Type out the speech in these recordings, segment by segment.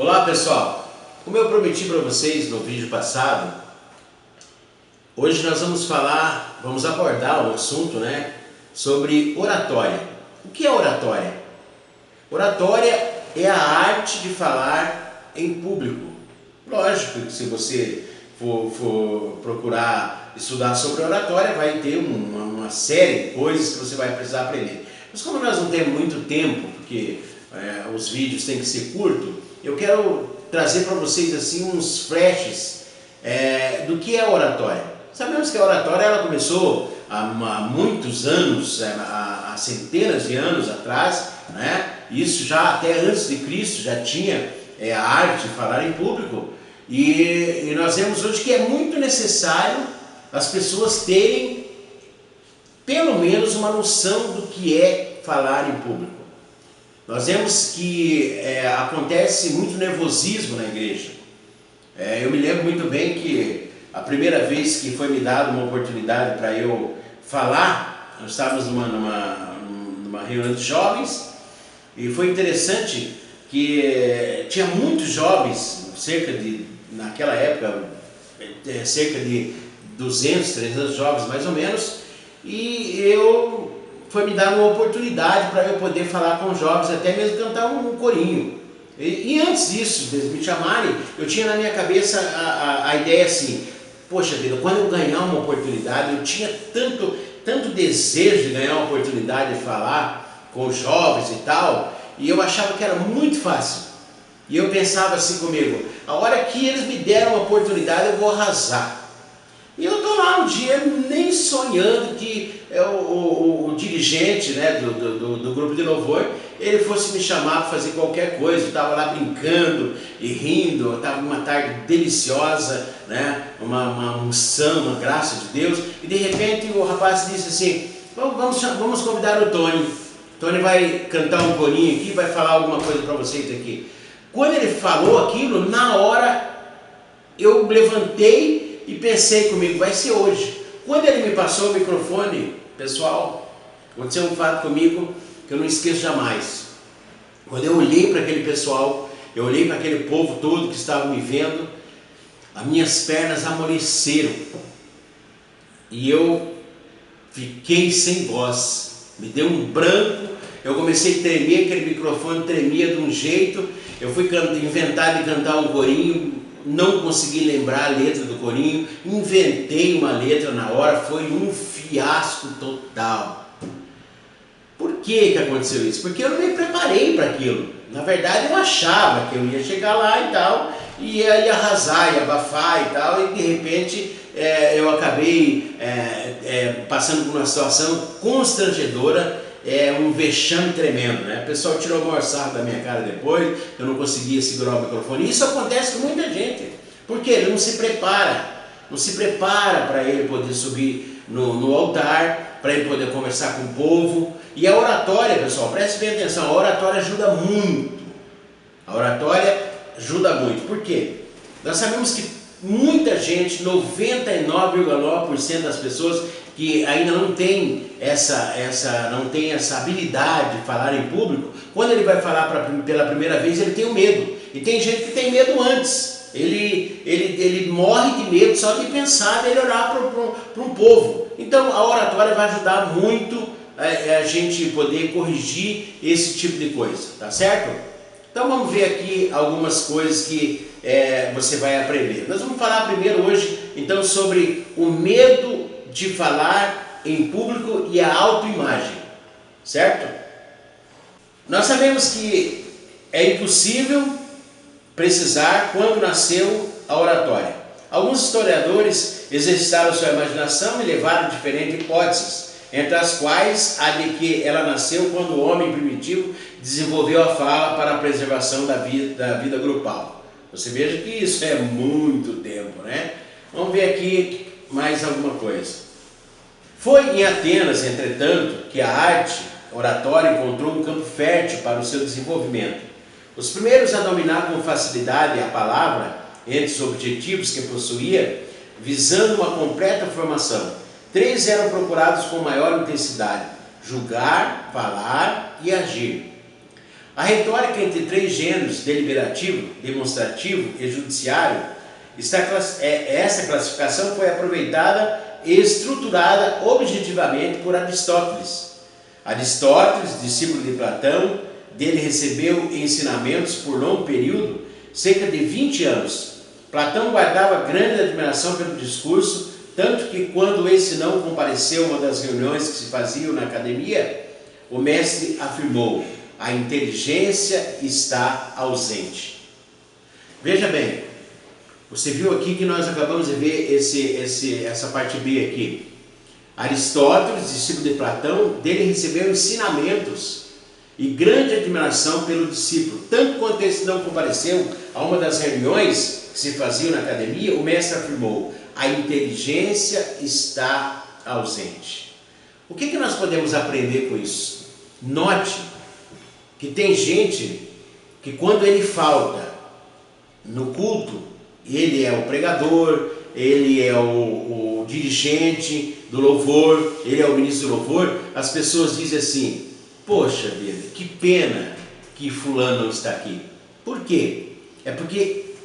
Olá pessoal, como eu prometi para vocês no vídeo passado, hoje nós vamos abordar um assunto, sobre oratória. O que é oratória? Oratória é a arte de falar em público. Lógico que se você for procurar estudar sobre oratória, vai ter uma série de coisas que você vai precisar aprender. Mas como nós não temos muito tempo, porque os vídeos têm que ser curtos, eu quero trazer para vocês assim uns flashes do que é oratória. Sabemos que a oratória ela começou há muitos anos, há centenas de anos atrás, Isso já até antes de Cristo já tinha a arte de falar em público, e nós vemos hoje que é muito necessário as pessoas terem pelo menos uma noção do que é falar em público. Nós vemos que acontece muito nervosismo na igreja. Eu me lembro muito bem que a primeira vez que foi me dada uma oportunidade para eu falar, nós estávamos numa reunião de jovens, e foi interessante que tinha muitos jovens, naquela época, cerca de 200, 300 jovens mais ou menos, e foi me dar uma oportunidade para eu poder falar com os jovens, até mesmo cantar um corinho. E antes disso, deles me chamarem, eu tinha na minha cabeça a ideia assim: poxa vida, quando eu ganhar uma oportunidade, eu tinha tanto desejo de ganhar uma oportunidade de falar com os jovens e tal, e eu achava que era muito fácil. E eu pensava assim comigo: a hora que eles me deram uma oportunidade, eu vou arrasar. E eu estou lá um dia nem sonhando que o dirigente do grupo de louvor, ele fosse me chamar para fazer qualquer coisa. Eu estava lá brincando e rindo, estava numa tarde deliciosa, uma unção, uma graça de Deus, e de repente o rapaz disse assim: vamos convidar o Tony. Tony vai cantar um corinho aqui, vai falar alguma coisa para vocês aqui. Quando ele falou aquilo, na hora eu levantei e pensei comigo: vai ser hoje. Quando ele me passou o microfone, pessoal, aconteceu um fato comigo que eu não esqueço jamais. Quando eu olhei para aquele pessoal, eu olhei para aquele povo todo que estava me vendo, as minhas pernas amoleceram e eu fiquei sem voz, me deu um branco, eu comecei a tremer, aquele microfone tremia de um jeito, eu fui inventar de cantar um corinho, não consegui lembrar a letra do corinho, inventei uma letra na hora, foi um fiasco total. Por que aconteceu isso? Porque eu não me preparei para aquilo. Na verdade eu achava que eu ia chegar lá e tal, e ia arrasar, ia abafar e tal, e de repente eu acabei passando por uma situação constrangedora, um vexame tremendo, O pessoal tirou o maior sarro da minha cara depois, eu não conseguia segurar o microfone. Isso acontece com muita gente, porque ele não se prepara para ele poder subir no altar, para ele poder conversar com o povo. E a oratória, pessoal, preste bem atenção, a oratória ajuda muito. A oratória ajuda muito, por quê? Nós sabemos que muita gente, 99,9% das pessoas que ainda não tem essa habilidade de falar em público, quando ele vai falar pela primeira vez, ele tem o medo. E tem gente que tem medo antes. Ele morre de medo só de pensar nele orar para um povo. Então a oratória vai ajudar muito a gente poder corrigir esse tipo de coisa, tá certo? Então vamos ver aqui algumas coisas que você vai aprender. Nós vamos falar primeiro hoje então sobre o medo de falar em público e a autoimagem, certo? Nós sabemos que é impossível precisar quando nasceu a oratória. Alguns historiadores exercitaram sua imaginação e levaram diferentes hipóteses, entre as quais a de que ela nasceu quando o homem primitivo desenvolveu a fala para a preservação da vida grupal. Você veja que isso é muito tempo, Vamos ver aqui mais alguma coisa. Foi em Atenas, entretanto, que a arte oratória encontrou um campo fértil para o seu desenvolvimento. Os primeiros a dominar com facilidade a palavra, entre os objetivos que possuía, visando uma completa formação, 3 eram procurados com maior intensidade: julgar, falar e agir. A retórica entre três gêneros, deliberativo, demonstrativo e judiciário, essa classificação foi aproveitada e estruturada objetivamente por Aristóteles. Aristóteles, discípulo de Platão, dele recebeu ensinamentos por longo período, cerca de 20 anos. Platão guardava grande admiração pelo discurso, tanto que quando esse não compareceu a uma das reuniões que se faziam na academia, o mestre afirmou: a inteligência está ausente. Veja bem, você viu aqui que nós acabamos de ver essa parte B aqui. Aristóteles, discípulo de Platão, dele recebeu ensinamentos e grande admiração pelo discípulo. Tanto quanto esse não compareceu a uma das reuniões que se faziam na academia, o mestre afirmou: a inteligência está ausente. O que nós podemos aprender com isso? Note que tem gente que quando ele falta no culto, ele é o pregador, ele é o dirigente do louvor, ele é o ministro do louvor, as pessoas dizem assim: poxa vida, que pena que fulano não está aqui. Por quê? É porque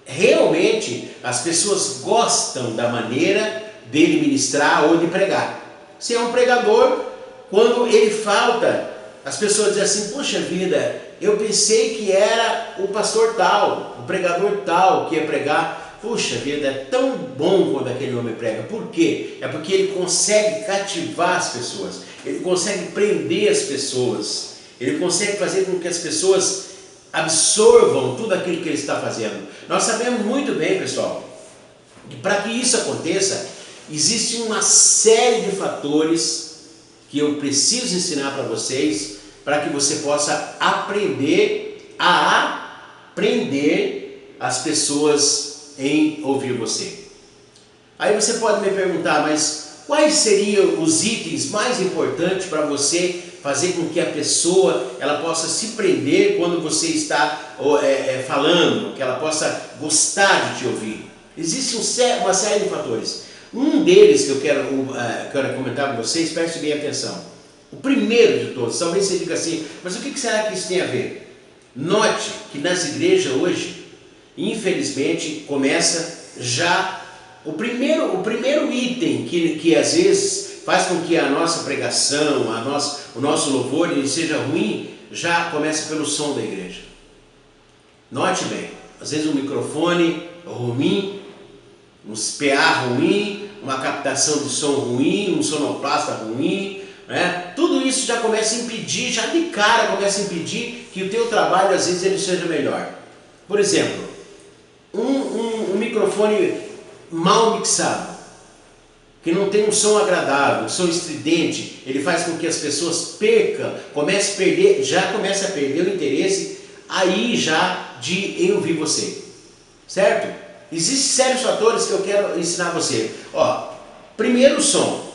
realmente as pessoas gostam da maneira dele ministrar ou de pregar. Se é um pregador, quando ele falta, as pessoas dizem assim: poxa vida, eu pensei que era o pastor tal, o pregador tal que ia pregar. Puxa vida, é tão bom quando aquele homem prega. Por quê? É porque ele consegue cativar as pessoas, ele consegue prender as pessoas, ele consegue fazer com que as pessoas absorvam tudo aquilo que ele está fazendo. Nós sabemos muito bem, pessoal, que para que isso aconteça, existe uma série de fatores que eu preciso ensinar para vocês, para que você possa aprender a aprender as pessoas em ouvir você. Aí você pode me perguntar: mas quais seriam os itens mais importantes para você fazer com que a pessoa ela possa se prender quando você está falando, que ela possa gostar de te ouvir? Existe uma série de fatores. Um deles que eu quero comentar com vocês, preste bem atenção. O primeiro de todos, talvez você diga assim: mas o que será que isso tem a ver? Note que nas igrejas hoje, infelizmente, começa já o primeiro item que às vezes faz com que a nossa pregação, o nosso louvor ele seja ruim, já começa pelo som da igreja. Note bem, às vezes um microfone ruim, um PA ruim, uma captação de som ruim, um sonoplasta ruim, né? Tudo isso já começa a impedir, já de cara começa a impedir que o teu trabalho às vezes ele seja melhor. Por exemplo, um microfone mal mixado, que não tem um som agradável, um som estridente, ele faz com que as pessoas comece a perder o interesse aí já em ouvir você, certo? Existem sérios fatores que eu quero ensinar você. Primeiro, o som.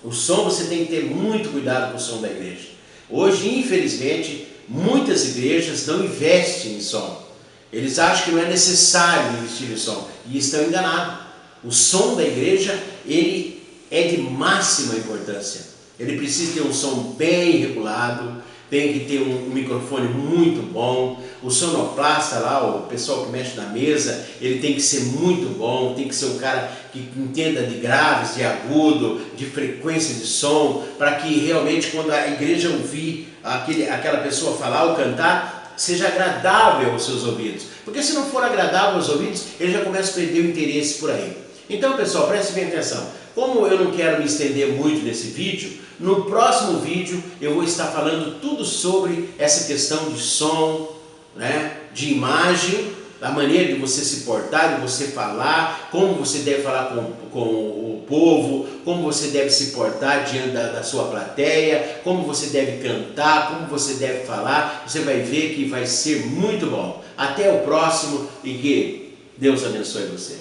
O som, você tem que ter muito cuidado com o som da igreja. Hoje, infelizmente, muitas igrejas não investem em som. Eles acham que não é necessário investir em som e estão enganados. O som da igreja, ele é de máxima importância. Ele precisa ter um som bem regulado, tem que ter um microfone muito bom, o sonoplasta lá, o pessoal que mexe na mesa, ele tem que ser muito bom, tem que ser um cara que entenda de graves, de agudo, de frequência de som, para que realmente quando a igreja ouvir aquela pessoa falar ou cantar, seja agradável aos seus ouvidos. Porque se não for agradável aos ouvidos, ele já começa a perder o interesse por aí. Então, pessoal, preste bem atenção. Como eu não quero me estender muito nesse vídeo, no próximo vídeo eu vou estar falando tudo sobre essa questão de som, né, de imagem, da maneira de você se portar, de você falar, como você deve falar com o povo, como você deve se portar diante da sua plateia, como você deve cantar, como você deve falar. Você vai ver que vai ser muito bom. Até o próximo e que Deus abençoe você.